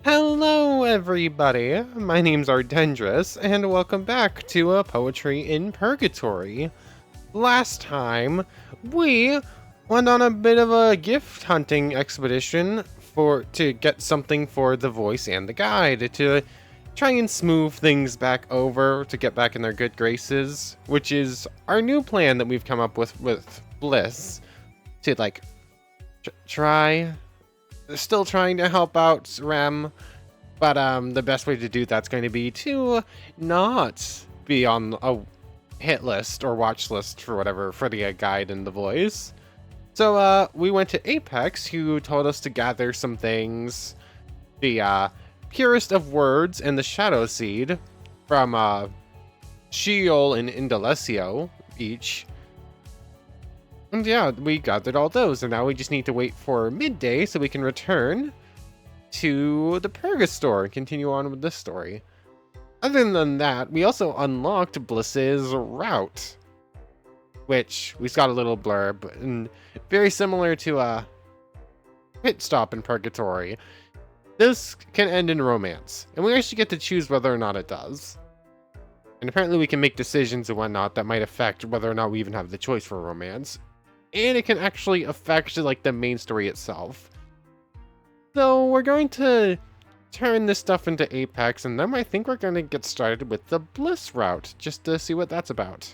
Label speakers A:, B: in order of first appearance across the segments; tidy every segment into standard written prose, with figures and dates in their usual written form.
A: Hello, everybody. My name's Ardendris, and welcome back to a Poetry in Purgatory. Last time, we went on a bit of a gift hunting expedition to get something for the voice and the guide to try and smooth things back over to get back in their good graces, which is our new plan that we've come up with Bliss to try. Still trying to help out Remm, but the best way to do that's going to be to not be on a hit list or watch list for whatever for the guide and the voice. So we went to Apex, who told us to gather some things, the purest of words and the shadow seed from Sheol and Indalecio each. And yeah, we gathered all those, and now we just need to wait for midday so we can return to the Purgatory and continue on with this story. Other than that, we also unlocked Bliss's route, which we got a little blurb, and very similar to Pitstop in Purgatory. This can end in romance, and we actually get to choose whether or not it does. And apparently we can make decisions and whatnot that might affect whether or not we even have the choice for romance. And it can actually affect the main story itself. So we're going to turn this stuff into Apex, and then I think we're going to get started with the Bliss route, just to see what that's about.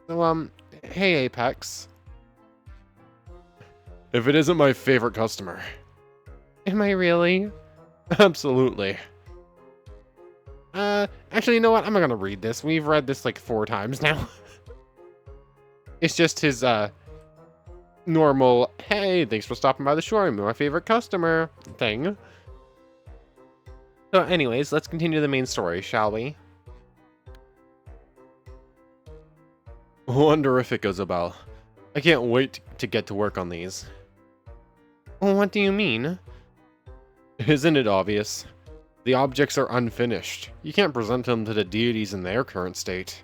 A: So, hey Apex. If it isn't my favorite customer. Am I really? Absolutely. Actually, you know what? I'm not gonna read this. We've read this 4 times now. It's just his, normal, hey, thanks for stopping by the shore, I'm my favorite customer thing. So anyways, let's continue the main story, shall we? Wonderific, Isobel. I can't wait to get to work on these. Well, what do you mean? Isn't it obvious? The objects are unfinished. You can't present them to the deities in their current state.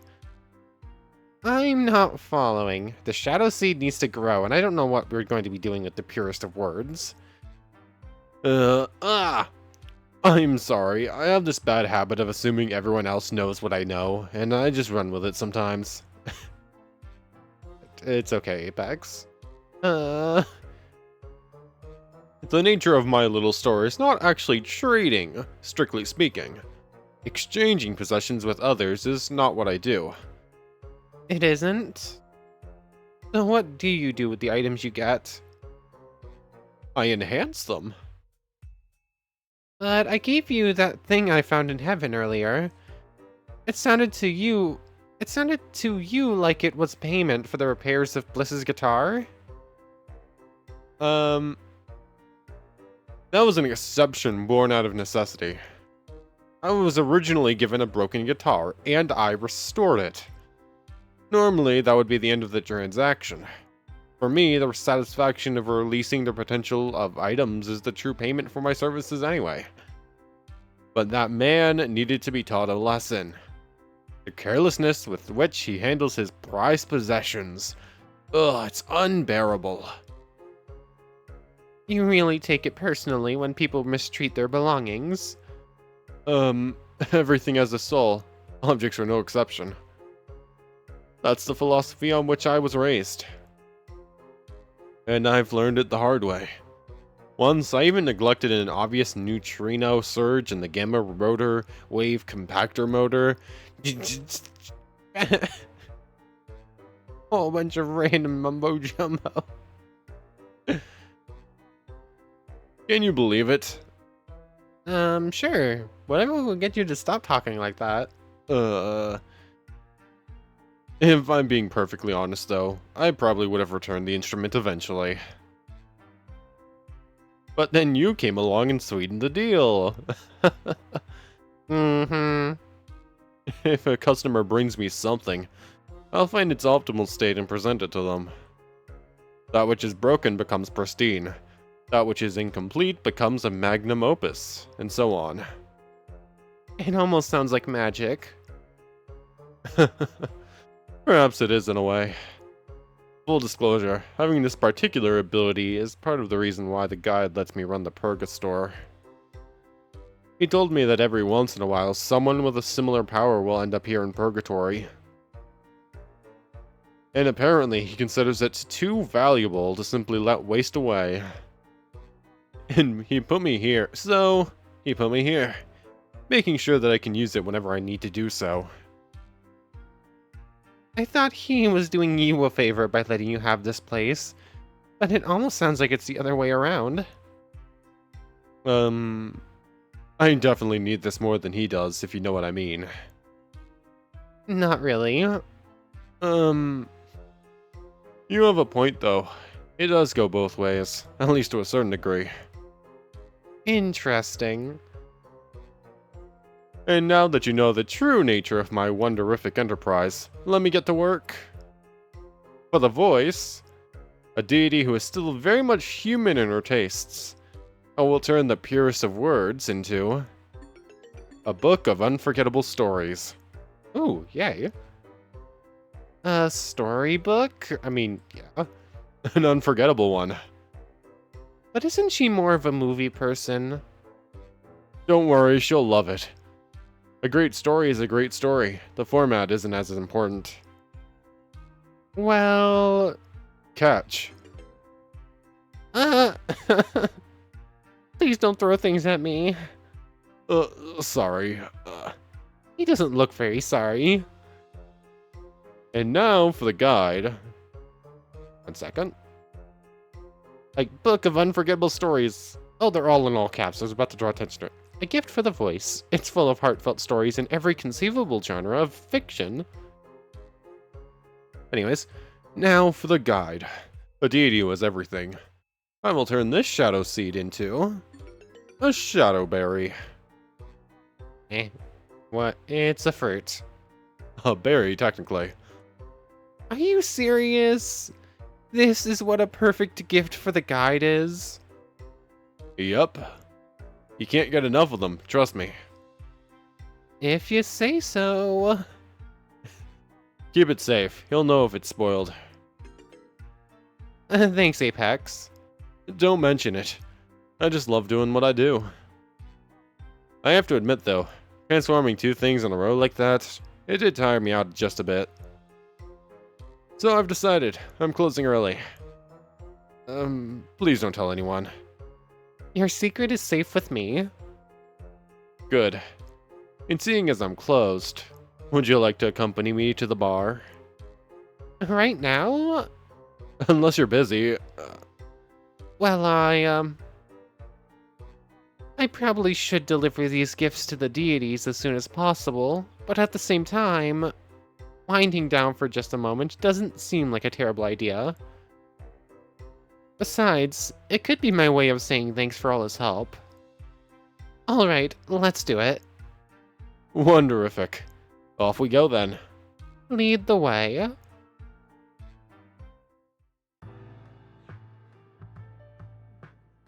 A: I'm not following. The shadow seed needs to grow, and I don't know what we're going to be doing with the purest of words. I'm sorry. I have this bad habit of assuming everyone else knows what I know, and I just run with it sometimes. It's okay, Apex. The nature of my little store is not actually trading, strictly speaking. Exchanging possessions with others is not what I do. It isn't? So what do you do with the items you get? I enhance them. But I gave you that thing I found in heaven earlier. It sounded to you like it was payment for the repairs of Bliss's guitar? That was an exception born out of necessity. I was originally given a broken guitar, and I restored it. Normally, that would be the end of the transaction. For me, the satisfaction of releasing the potential of items is the true payment for my services anyway. But that man needed to be taught a lesson. The carelessness with which he handles his prized possessions. Ugh, it's unbearable. You really take it personally when people mistreat their belongings? Everything has a soul. Objects are no exception. That's the philosophy on which I was raised. And I've learned it the hard way. Once, I even neglected an obvious neutrino surge in the gamma rotor wave compactor motor. Whole bunch of random mumbo jumbo. Can you believe it? Sure. Whatever will get you to stop talking like that. If I'm being perfectly honest, though, I probably would have returned the instrument eventually. But then you came along and sweetened the deal. If a customer brings me something, I'll find its optimal state and present it to them. That which is broken becomes pristine. That which is incomplete becomes a magnum opus, and so on. It almost sounds like magic. Perhaps it is in a way. Full disclosure, having this particular ability is part of the reason why the guide lets me run the Purgatory. He told me that every once in a while, someone with a similar power will end up here in Purgatory. And apparently, he considers it too valuable to simply let waste away. And he put me here, making sure that I can use it whenever I need to do so. I thought he was doing you a favor by letting you have this place, but it almost sounds like it's the other way around. I definitely need this more than he does, if you know what I mean. Not really. You have a point, though. It does go both ways, at least to a certain degree. Interesting. And now that you know the true nature of my wonderific enterprise, let me get to work. For the voice, a deity who is still very much human in her tastes, I will turn the purest of words into a book of unforgettable stories. Ooh, yay. A storybook? I mean, yeah. An unforgettable one. But isn't she more of a movie person? Don't worry, she'll love it. A great story is a great story. The format isn't as important. Well... Catch. Please don't throw things at me. Sorry. He doesn't look very sorry. And now for the guide. 1 second. A book of unforgettable stories. Oh, they're all in all caps. I was about to draw attention to it. A gift for the voice. It's full of heartfelt stories in every conceivable genre of fiction. Anyways, now for the guide. A deity was everything. I will turn this shadow seed into a shadow berry. What? It's a fruit. A berry, technically. Are you serious? This is what a perfect gift for the guide is? Yup. You can't get enough of them, trust me. If you say so. Keep it safe. He'll know if it's spoiled. Thanks, Apex. Don't mention it. I just love doing what I do. I have to admit, though, transforming 2 things in a row like that, it did tire me out just a bit. So I've decided. I'm closing early. Please don't tell anyone. Your secret is safe with me. Good. And seeing as I'm closed, would you like to accompany me to the bar? Right now? Unless you're busy. Well, I probably should deliver these gifts to the deities as soon as possible, but at the same time, winding down for just a moment doesn't seem like a terrible idea. Besides, it could be my way of saying thanks for all his help. Alright, let's do it. Wonderific. Off we go then. Lead the way.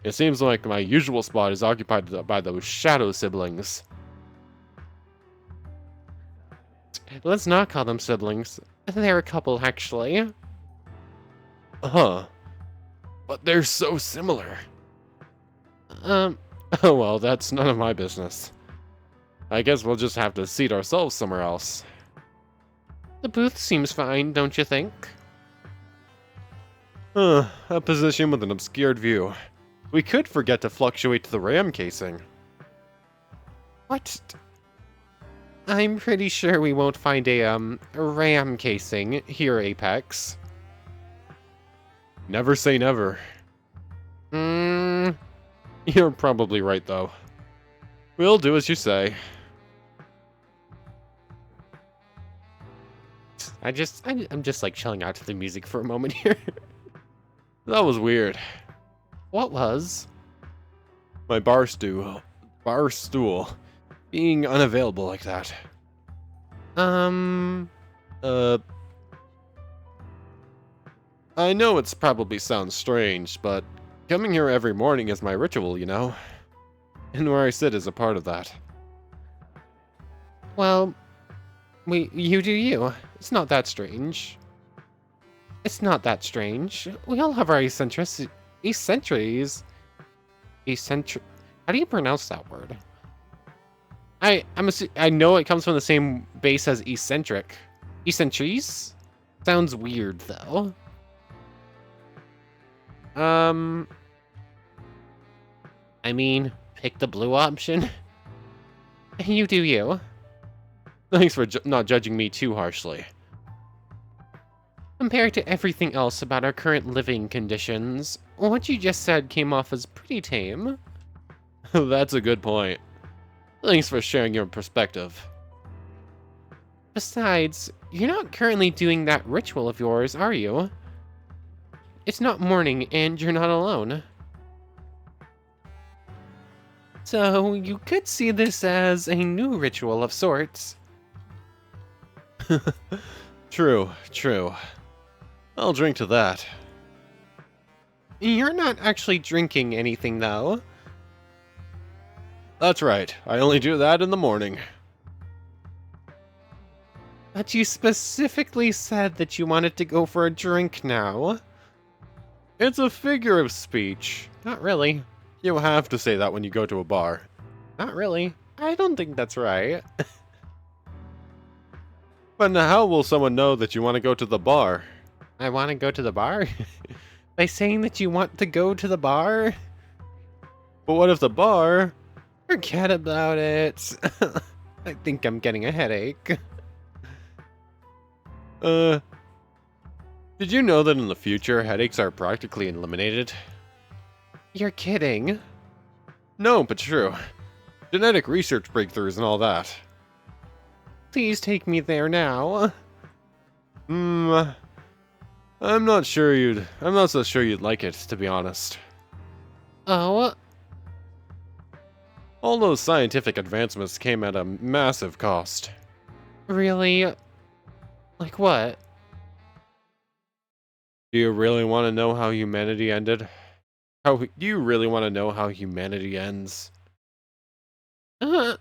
A: It seems like my usual spot is occupied by those shadow siblings. Let's not call them siblings. They're a couple, actually. Huh. But they're so similar. Oh well, that's none of my business. I guess we'll just have to seat ourselves somewhere else. The booth seems fine, don't you think? A position with an obscured view. We could forget to fluctuate the Remm casing. What? I'm pretty sure we won't find a Remm casing here, Apex. Never say never. You're probably right, though. We'll do as you say. I'm just like chilling out to the music for a moment here. That was weird. What was? My bar stool being unavailable like that. I know it's probably sounds strange, but coming here every morning is my ritual, you know? And where I sit is a part of that. Well, you do you. It's not that strange. It's not that strange. We all have our eccentricities. How do you pronounce that word? I know it comes from the same base as eccentric. Eccentrice? Sounds weird though. I mean, pick the blue option. You do you. Thanks for not judging me too harshly. Compared to everything else about our current living conditions, what you just said came off as pretty tame. That's a good point. Thanks for sharing your perspective. Besides, you're not currently doing that ritual of yours, are you? It's not morning and you're not alone. So, you could see this as a new ritual of sorts.
B: True, true. I'll drink to that.
A: You're not actually drinking anything, though.
B: That's right, I only do that in the morning.
A: But you specifically said that you wanted to go for a drink now.
B: It's a figure of speech.
A: Not really.
B: You have to say that when you go to a bar.
A: Not really. I don't think that's right.
B: But how will someone know that you want to go to the bar?
A: I want to go to the bar? By saying that you want to go to the bar?
B: But what if the bar...
A: Forget about it. I think I'm getting a headache.
B: Did you know that in the future, headaches are practically eliminated?
A: You're kidding.
B: No, but true. Genetic research breakthroughs and all that.
A: Please take me there now.
B: I'm not so sure you'd like it, to be honest.
A: Oh?
B: All those scientific advancements came at a massive cost.
A: Really? Like what?
B: Do you really want to know how humanity ended? Do you really want to know how humanity ends? I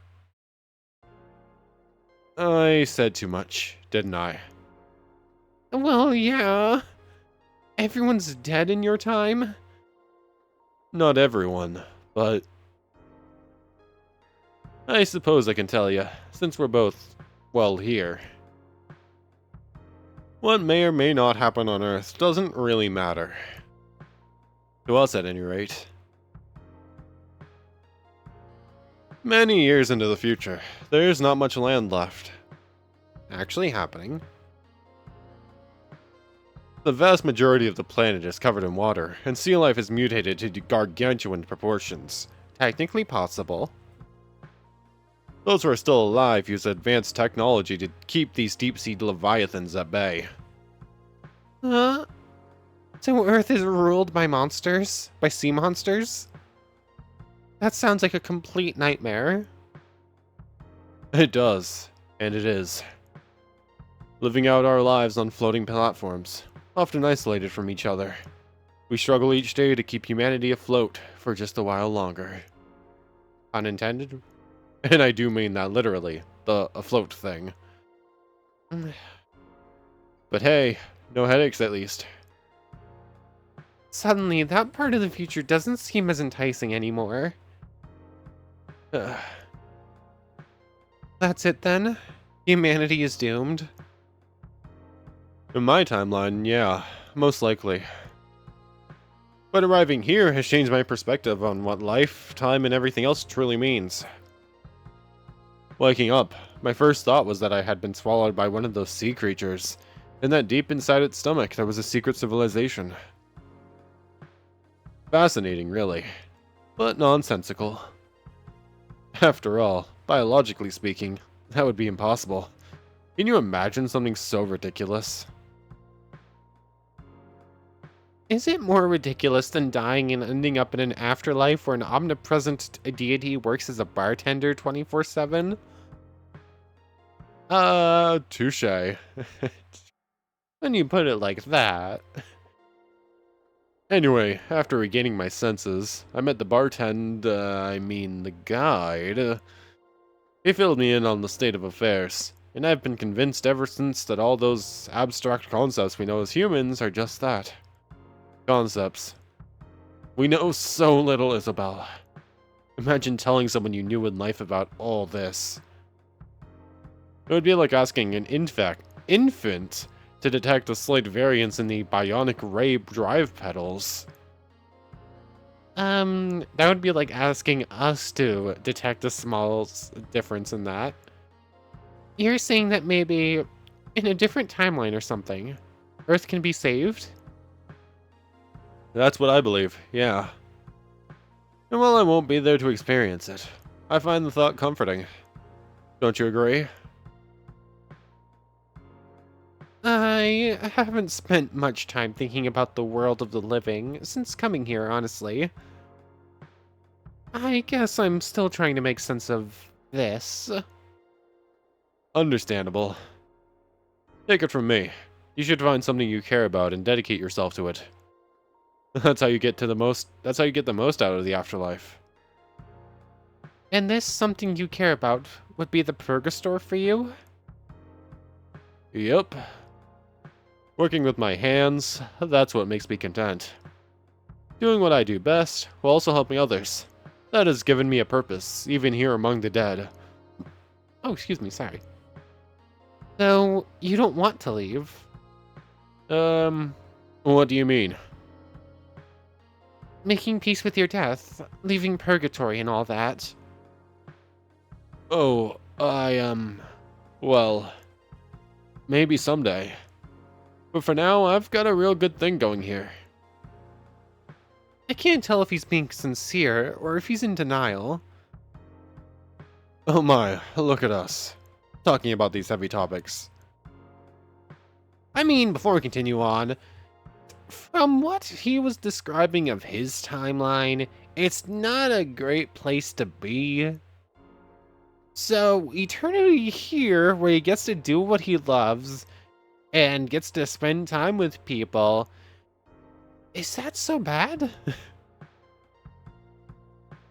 B: said too much, didn't I?
A: Well, yeah. Everyone's dead in your time?
B: Not everyone, but... I suppose I can tell you, since we're both, well, here. What may or may not happen on Earth doesn't really matter. To us, at any rate. Many years into the future, there's not much land left.
A: Actually happening.
B: The vast majority of the planet is covered in water, and sea life is mutated to gargantuan proportions.
A: Technically possible.
B: Those who are still alive use advanced technology to keep these deep-sea leviathans at bay.
A: So Earth is ruled by monsters? By sea monsters? That sounds like a complete nightmare.
B: It does, and it is. Living out our lives on floating platforms, often isolated from each other. We struggle each day to keep humanity afloat for just a while longer.
A: Unintended?
B: And I do mean that literally, the afloat thing. But hey, no headaches at least.
A: Suddenly, that part of the future doesn't seem as enticing anymore. That's it then? Humanity is doomed?
B: In my timeline, yeah, most likely. But arriving here has changed my perspective on what life, time, and everything else truly means. Waking up, my first thought was that I had been swallowed by one of those sea creatures, and that deep inside its stomach there was a secret civilization. Fascinating, really, but nonsensical. After all, biologically speaking, that would be impossible. Can you imagine something so ridiculous?
A: Is it more ridiculous than dying and ending up in an afterlife where an omnipresent deity works as a bartender 24/7?
B: Touche.
A: When you put it like that.
B: Anyway, after regaining my senses, I met the the guide. He filled me in on the state of affairs, and I've been convinced ever since that all those abstract concepts we know as humans are just that. Concepts. We know so little, Isobel. Imagine telling someone you knew in life about all this. It would be like asking an infant to detect a slight variance in the bionic ray drive pedals. That would be like asking us to detect a small difference in that. You're saying that maybe in a different timeline or something, Earth can be saved? That's what I believe, yeah. And while I won't be there to experience it, I find the thought comforting. Don't you agree?
A: I haven't spent much time thinking about the world of the living since coming here, honestly. I guess I'm still trying to make sense of this.
B: Understandable. Take it from me. You should find something you care about and dedicate yourself to it. That's how you get the most out of the afterlife.
A: And this something you care about would be the Purgatory for you?
B: Yep. Working with my hands, that's what makes me content. Doing what I do best, while also helping others. That has given me a purpose, even here among the dead.
A: Oh, excuse me, sorry. So, you don't want to leave?
B: What do you mean?
A: Making peace with your death, leaving purgatory and all that.
B: Oh, well, maybe someday. But for now, I've got a real good thing going here.
A: I can't tell if he's being sincere or if he's in denial.
B: Oh my, look at us. Talking about these heavy topics.
A: I mean, before we continue on, from what he was describing of his timeline, it's not a great place to be. So, eternity here, where he gets to do what he loves and gets to spend time with people, is that so bad?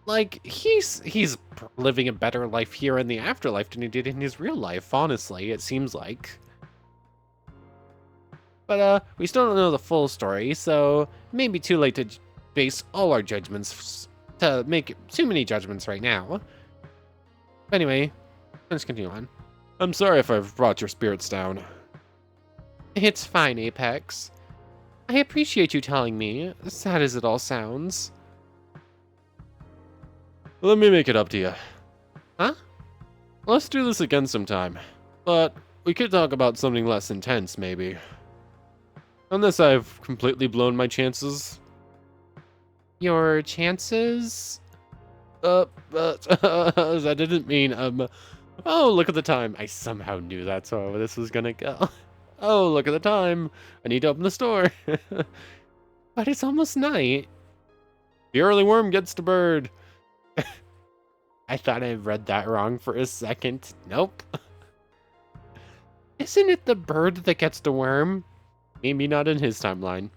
A: Like, he's living a better life here in the afterlife than he did in his real life, honestly, it seems like. But, we still don't know the full story, so it may be too late to base all our judgments, to make too many judgments right now. But anyway, let's continue on.
B: I'm sorry if I've brought your spirits down.
A: It's fine, Apex. I appreciate you telling me, sad as it all sounds.
B: Let me make it up to you.
A: Huh?
B: Let's do this again sometime. But we could talk about something less intense, maybe. Unless I've completely blown my chances.
A: Your chances?
B: I didn't mean, oh, look at the time. I somehow knew that's how this was gonna go. Oh, look at the time. I need to open the store.
A: But it's almost night.
B: The early worm gets the bird.
A: I thought I read that wrong for a second. Nope. Isn't it the bird that gets the worm?
B: Maybe not in his timeline.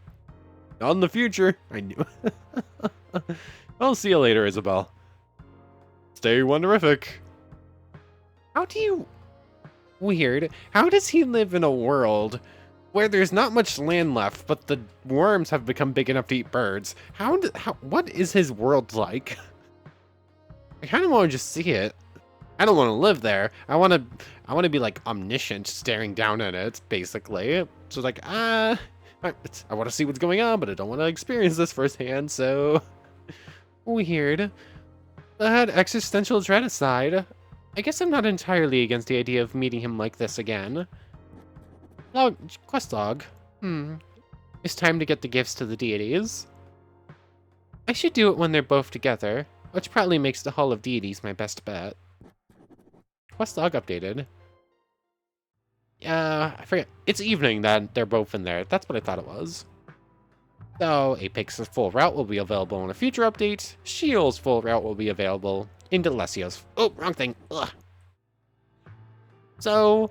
B: Not in the future. I knew. I'll see you later, Isobel. Stay wonderific.
A: Weird. How does he live in a world where there's not much land left, but the worms have become big enough to eat birds? What is his world like? I kind of want to just see it. I don't want to live there. I want to be like omniscient, staring down at it, basically. So like, I want to see what's going on, but I don't want to experience this firsthand. So weird. That existential dread aside, I guess I'm not entirely against the idea of meeting him like this again. Quest log. It's time to get the gifts to the deities. I should do it when they're both together, which probably makes the Hall of Deities my best bet. Quest log updated. I forget. It's evening that they're both in there. That's what I thought it was. So, Apex's full route will be available in a future update. Shield's full route will be available in Delesio's. Oh, wrong thing. Ugh. So,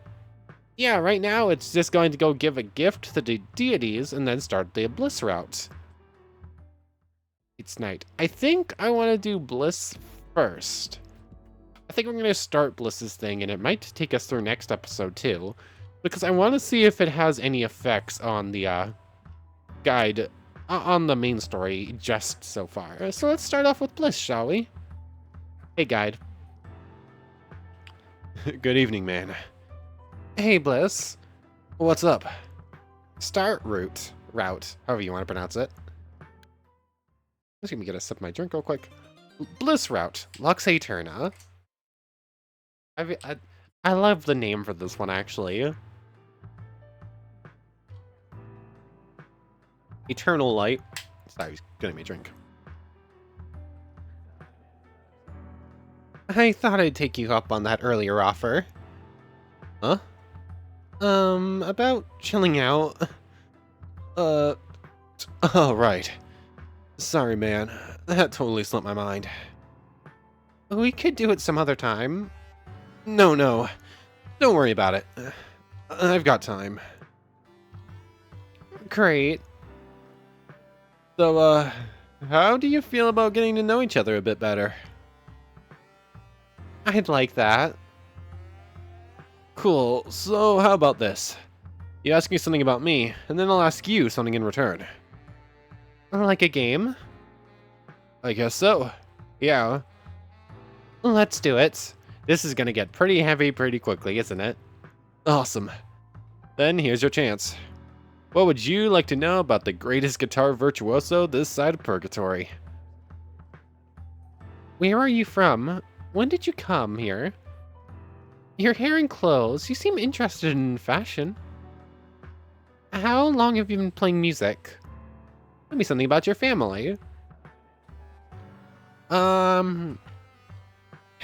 A: yeah, right now it's just going to go give a gift to the deities and then start the Bliss route. It's night. I think I want to do Bliss first. I think we're going to start Bliss's thing, and it might take us through next episode too, because I want to see if it has any effects on the guide, on the main story just so far. So let's start off with Bliss, shall we? Hey, guide.
B: Good evening, man.
A: Hey, Bliss.
B: What's up?
A: Start route, however you want to pronounce it. Just gonna get a sip of my drink real quick. Bliss route, Lux Aeterna. I love the name for this one, actually. Eternal Light. Sorry, getting me a drink. I thought I'd take you up on that earlier offer.
B: Huh?
A: About chilling out.
B: Oh, right. Sorry, man. That totally slipped my mind.
A: We could do it some other time.
B: No. Don't worry about it. I've got time.
A: Great.
B: So, how do you feel about getting to know each other a bit better?
A: I'd like that.
B: Cool. So, how about this? You ask me something about me, and then I'll ask you something in return.
A: Like a game?
B: I guess so. Yeah.
A: Let's do it. This is gonna get pretty heavy pretty quickly, isn't it?
B: Awesome. Then here's your chance. What would you like to know about the greatest guitar virtuoso this side of Purgatory?
A: Where are you from? When did you come here? Your hair and clothes, you seem interested in fashion. How long have you been playing music? Tell me something about your family. How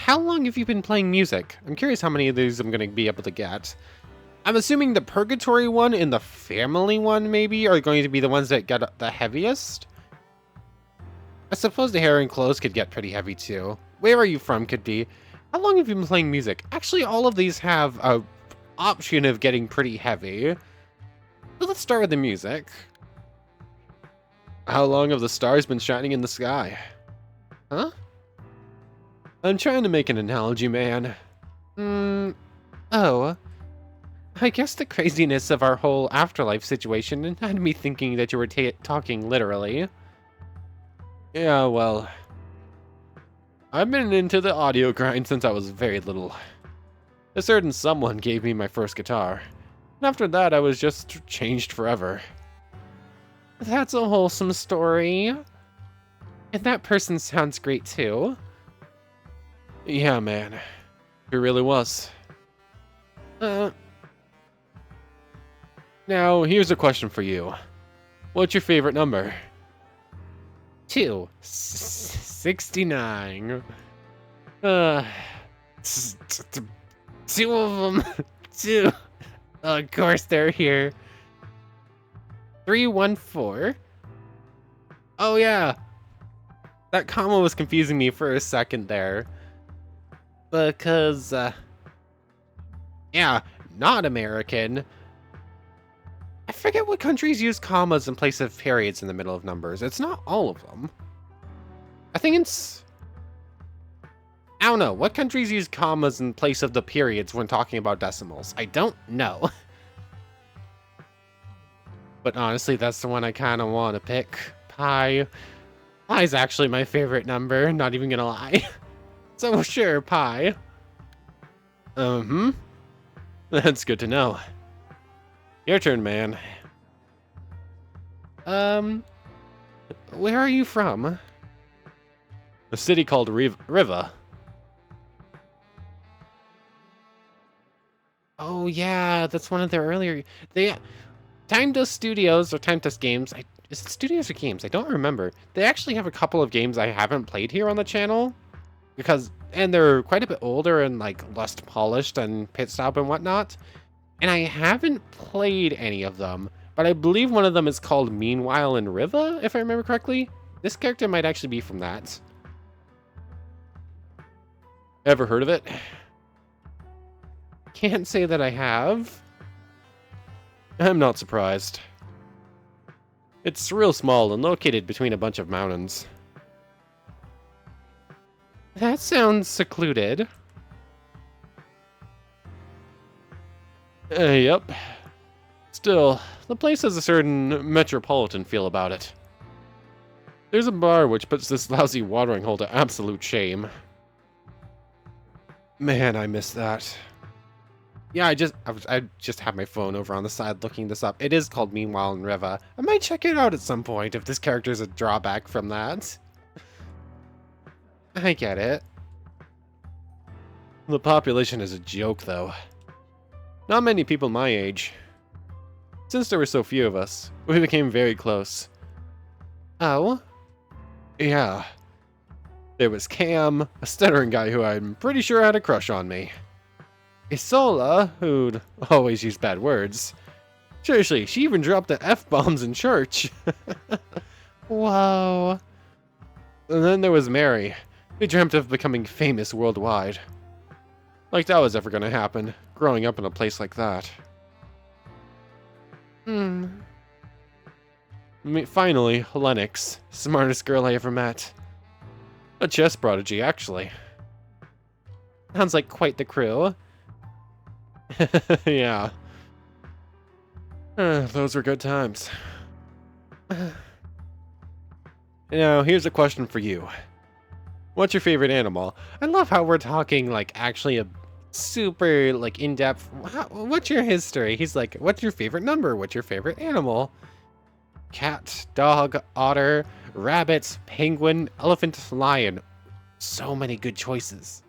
A: long have you been playing music? I'm curious how many of these I'm gonna be able to get. I'm assuming the Purgatory one and the family one, maybe, are going to be the ones that get the heaviest. I suppose the hair and clothes could get pretty heavy, too. Where are you from could be. How long have you been playing music? Actually, all of these have a option of getting pretty heavy. So let's start with the music.
B: How long have the stars been shining in the sky?
A: Huh?
B: I'm trying to make an analogy, man.
A: Oh. I guess the craziness of our whole afterlife situation had me thinking that you were talking literally.
B: Yeah, well, I've been into the audio grind since I was very little. A certain someone gave me my first guitar, and after that I was just changed forever.
A: That's a wholesome story. And that person sounds great too.
B: Yeah, man. It really was. Now, here's a question for you. What's your favorite number?
A: 69. Two of them. Two. Of course they're here. 314. Oh yeah. That comma was confusing me for a second there. Because, yeah, not American. I forget what countries use commas in place of periods in the middle of numbers. It's not all of them. I think it's... I don't know. What countries use commas in place of the periods when talking about decimals? I don't know. But honestly, that's the one I kind of want to pick. Pi. Pi's actually my favorite number, not even gonna lie. So sure, pi.
B: That's good to know. Your turn, man.
A: Where are you from?
B: A city called Riva.
A: Oh yeah, that's one of their earlier... Tymedust Studios, or Tymedust Games... Is it Studios or Games? I don't remember. They actually have a couple of games I haven't played here on the channel. And they're quite a bit older and like less polished than Pitstop and whatnot. And I haven't played any of them, but I believe one of them is called Meanwhile in Riva, if I remember correctly. This character might actually be from that.
B: Ever heard of it?
A: Can't say that I have.
B: I'm not surprised. It's real small and located between a bunch of mountains.
A: That sounds secluded.
B: Yep. Still, the place has a certain metropolitan feel about it. There's a bar which puts this lousy watering hole to absolute shame.
A: Man, I missed that. Yeah, I just have my phone over on the side looking this up. It is called Meanwhile in Riva. I might check it out at some point if this character is a drawback from that. I get it. The population is a joke, though. Not many people my age. Since there were so few of us, we became very close. Oh? Yeah. There was Cam, a stuttering guy who I'm pretty sure had a crush on me. Isola, who'd always use bad words. Seriously, she even dropped the F-bombs in church. Whoa. And then there was Mary, who dreamt of becoming famous worldwide. Like that was ever gonna happen, growing up in a place like that. Finally, Lennox, smartest girl I ever met. A chess prodigy, actually. Sounds like quite the crew. Yeah. Those were good times. Now, here's a question for you. What's your favorite animal? I love how we're talking, like, actually a super, like, in-depth... What's your history? He's like, what's your favorite number? What's your favorite animal? Cat, dog, otter, rabbit, penguin, elephant, lion. So many good choices.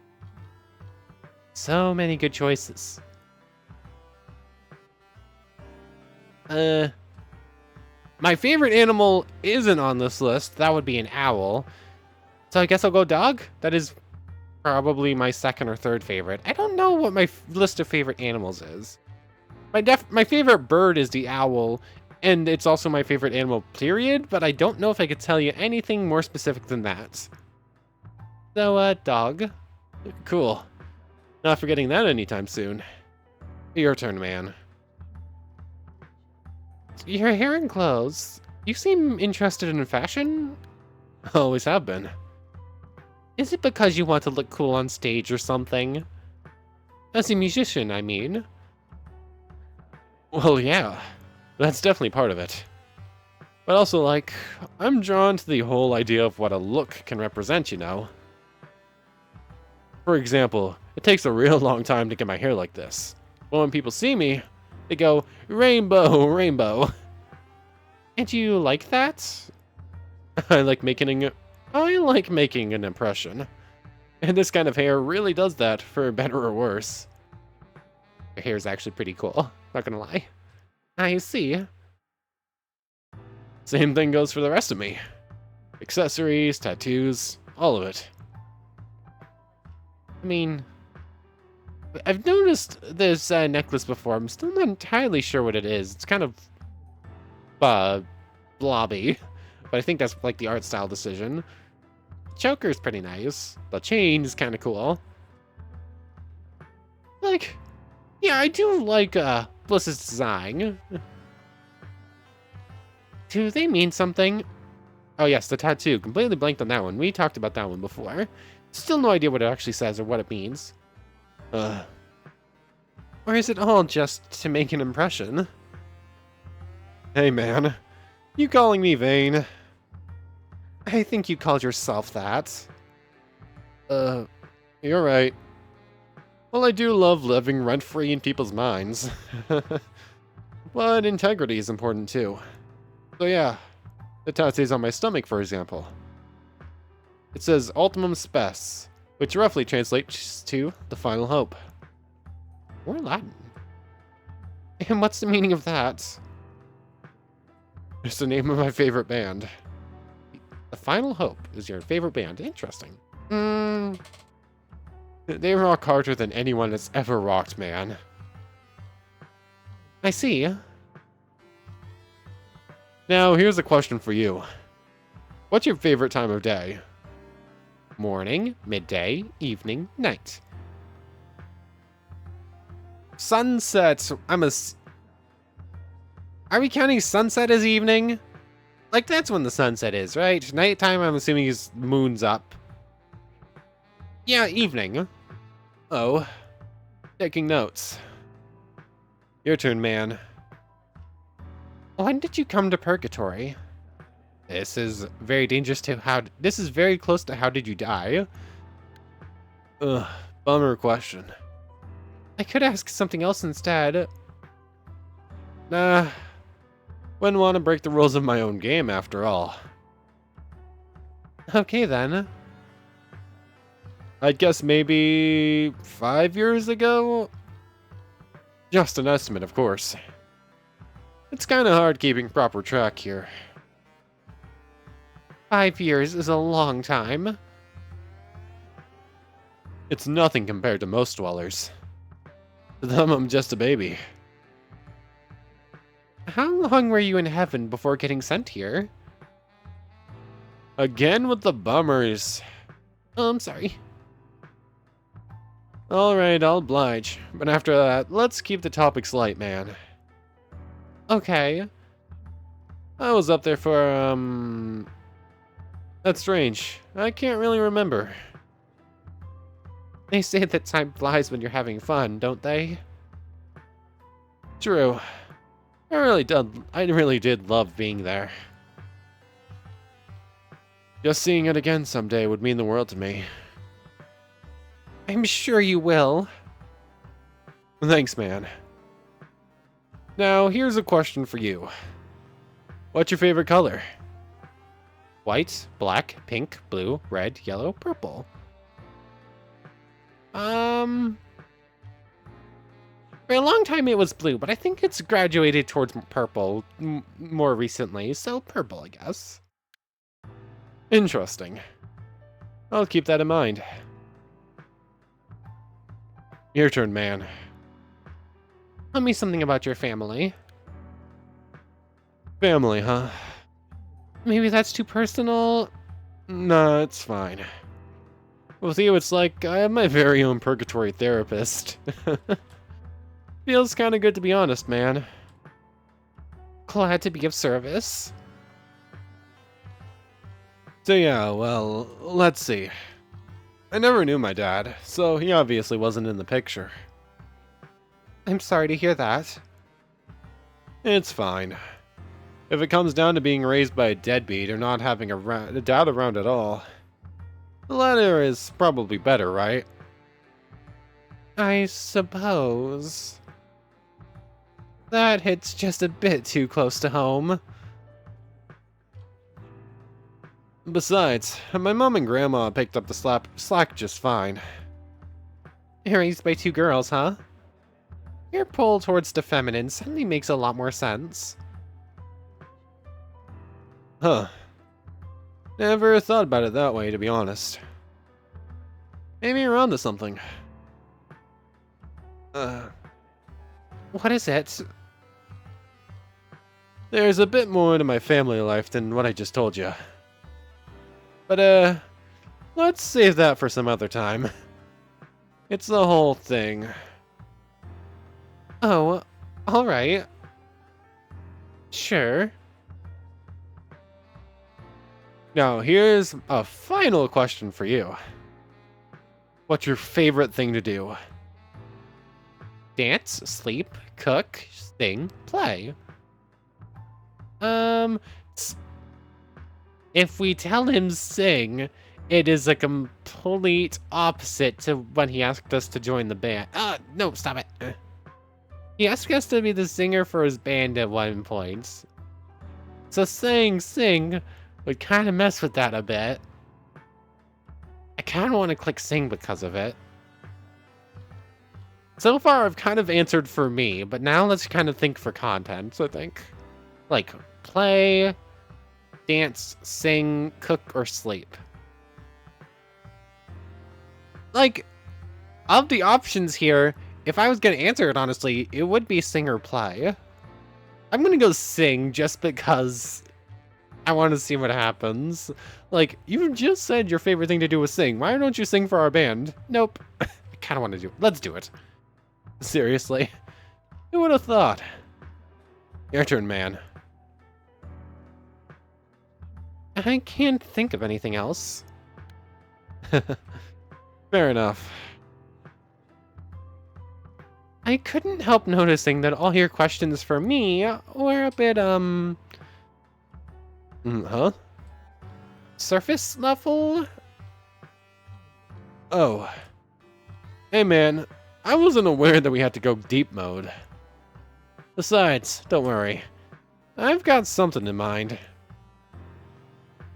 A: So many good choices. My favorite animal isn't on this list. That would be an owl. So I guess I'll go dog. That is probably my second or third favorite. I don't know what my list of favorite animals is. My favorite bird is the owl, and it's also my favorite animal, period, but I don't know if I could tell you anything more specific than that. So, dog. Cool. Not forgetting that anytime soon. Your turn, man. Your hair and clothes. You seem interested in fashion? Always have been. Is it because you want to look cool on stage or something? As a musician, I mean. Well, yeah. That's definitely part of it. But also, like, I'm drawn to the whole idea of what a look can represent, you know? For example, it takes a real long time to get my hair like this. But when people see me, they go, rainbow, rainbow. And you like that? I like making an impression. And this kind of hair really does that, for better or worse. Your hair is actually pretty cool, not gonna lie. I see. Same thing goes for the rest of me. Accessories, tattoos, all of it. I mean, I've noticed this necklace before. I'm still not entirely sure what it is. It's kind of blobby, but I think that's like the art style decision. The choker is pretty nice. The chain is kind of cool. Like, yeah, I do like Bliss's design. Do they mean something? Oh yes, the tattoo. Completely blanked on that one. We talked about that one before. Still no idea what it actually says or what it means. Or is it all just to make an impression? Hey man, you calling me vain? I think you called yourself that. You're right. Well, I do love living rent-free in people's minds. But integrity is important too. So yeah, the tattoos on my stomach, for example. It says Ultimum Spes, which roughly translates to the final hope. Or Latin. And what's the meaning of that? It's the name of my favorite band. The Final Hope is your favorite band. Interesting. They rock harder than anyone has ever rocked, man. I see. Now, here's a question for you. What's your favorite time of day? Morning, midday, evening, night. Sunset. Are we counting sunset as evening? Like, that's when the sunset is, right? Nighttime, I'm assuming, is moon's up. Yeah, evening. Oh. Taking notes. Your turn, man. When did you come to Purgatory? This is very dangerous to how... This is very close to how did you die? Ugh.
B: Bummer question.
A: I could ask something else instead.
B: Nah, wouldn't want to break the rules of my own game after all.
A: Okay then.
B: I'd guess maybe 5 years ago? Just an estimate, of course. It's kinda hard keeping proper track here.
A: 5 years is a long time.
B: It's nothing compared to most dwellers. To them, I'm just a baby.
A: How long were you in heaven before getting sent here?
B: Again with the bummers.
A: Oh, I'm sorry.
B: Alright, I'll oblige. But after that, let's keep the topics light, man.
A: Okay.
B: I was up there for, That's strange. I can't really remember.
A: They say that time flies when you're having fun, don't they?
B: True. I really did love being there. Just seeing it again someday would mean the world to me.
A: I'm sure you will.
B: Thanks, man. Now, here's a question for you. What's your favorite color?
A: White, black, pink, blue, red, yellow, purple. For a long time it was blue, but I think it's graduated towards purple more recently, so purple, I guess.
B: Interesting. I'll keep that in mind. Your turn, man.
A: Tell me something about your family.
B: Family, huh?
A: Maybe that's too personal.
B: Nah, it's fine. With you, it's like I have my very own purgatory therapist. Feels kinda good to be honest, man.
A: Glad to be of service.
B: So yeah, well, let's see. I never knew my dad, so he obviously wasn't in the picture.
A: I'm sorry to hear that.
B: It's fine. If it comes down to being raised by a deadbeat or not having a dad around at all, the latter is probably better, right?
A: I suppose. That hits just a bit too close to home.
B: Besides, my mom and grandma picked up the slack just fine.
A: Raised by two girls, huh? Your pull towards the feminine suddenly makes a lot more sense.
B: Huh. Never thought about it that way, to be honest. Maybe you're onto something.
A: What is it?
B: There's a bit more to my family life than what I just told you. But, let's save that for some other time. It's the whole thing.
A: Oh, alright. Sure.
B: Now, here's a final question for you. What's your favorite thing to do?
A: Dance, sleep, cook, sing, play. If we tell him sing, it is a complete opposite to when he asked us to join the band. No, stop it. He asked us to be the singer for his band at one point. So saying sing would kind of mess with that a bit. I kind of want to click sing because of it. So far, I've kind of answered for me, but now let's kind of think for content, I think. Like, play, dance, sing, cook, or sleep. Like, of the options here, if I was going to answer it honestly, it would be sing or play. I'm going to go sing just because I want to see what happens. Like, you just said your favorite thing to do was sing. Why don't you sing for our band? Nope. I kind of want to do it. Let's do it. Seriously. Who would have thought? Your turn, man. I can't think of anything else.
B: Fair enough.
A: I couldn't help noticing that all your questions for me were a bit,
B: Huh?
A: surface level?
B: Oh. Hey man, I wasn't aware that we had to go deep mode. Besides, don't worry. I've got something in mind.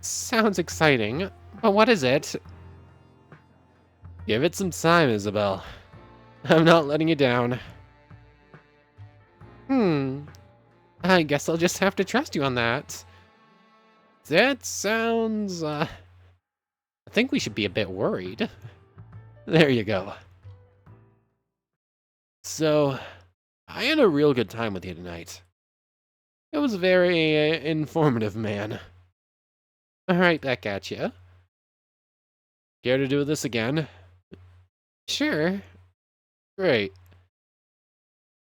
A: Sounds exciting, but what is it?
B: Give it some time, Isobel. I'm not letting you down.
A: I guess I'll just have to trust you on that.
B: That sounds,
A: I think we should be a bit worried.
B: There you go. So, I had a real good time with you tonight. It was very informative, man.
A: Alright, back at you.
B: Care to do this again?
A: Sure.
B: Great.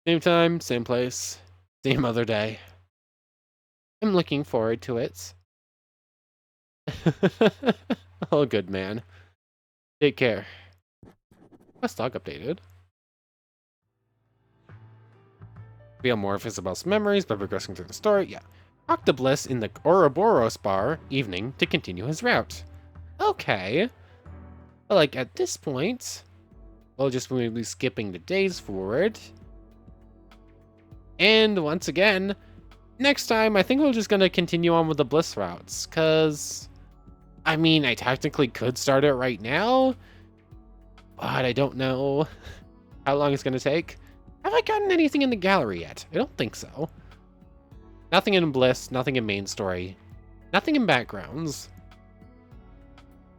B: Same time, same place, same other day.
A: I'm looking forward to it.
B: All good, man. Take care. Quest log updated.
A: Feel more of Isabel's memories by progressing through the story. Yeah. Talk to Bliss in the Ouroboros bar evening to continue his route. Okay. But like at this point, we'll just be skipping the days forward. And once again, next time I think we're just gonna continue on with the Bliss routes, cause I mean I technically could start it right now, but I don't know how long it's gonna take. Have I gotten anything in the gallery yet? I don't think so. Nothing in Bliss, nothing in main story, nothing in backgrounds.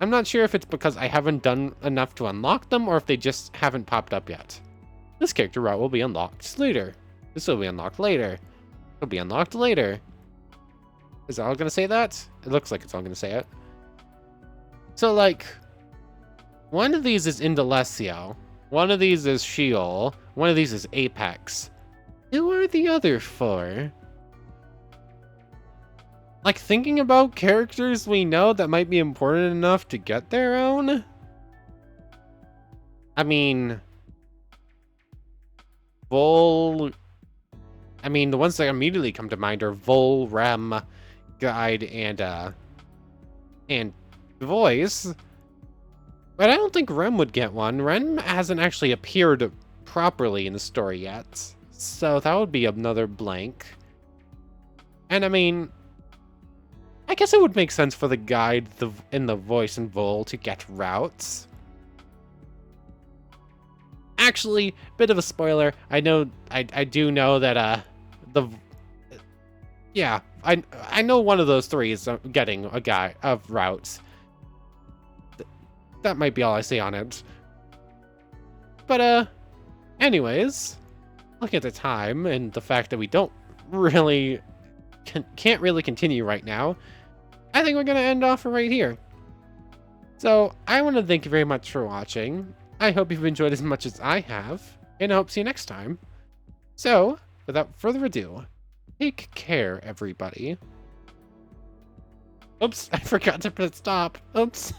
A: I'm not sure if it's because I haven't done enough to unlock them or if they just haven't popped up yet. This character route will be unlocked later. This will be unlocked later. It'll be unlocked later. Is it all gonna say that? It looks like it's all gonna say it. So like, one of these is Indolesio. One of these is Sheol. One of these is Apex. Who are the other four? Like, thinking about characters we know that might be important enough to get their own? I mean... the ones that immediately come to mind are Vol, Remm, Guide, and Voice. But I don't think Remm would get one. Remm hasn't actually appeared properly in the story yet. So that would be another blank. And I mean, I guess it would make sense for the Guide, the Voice, and Vol to get routes. Actually, bit of a spoiler. I do know that I know one of those three is getting a guy of routes. That might be all I say on it. But anyways, look at the time and the fact that we don't really can't really continue right now. I think we're gonna end off right here. So I want to thank you very much for watching. I hope you've enjoyed as much as I have, and I hope to see you next time. So, without further ado, take care, everybody. Oops, I forgot to press stop. Oops.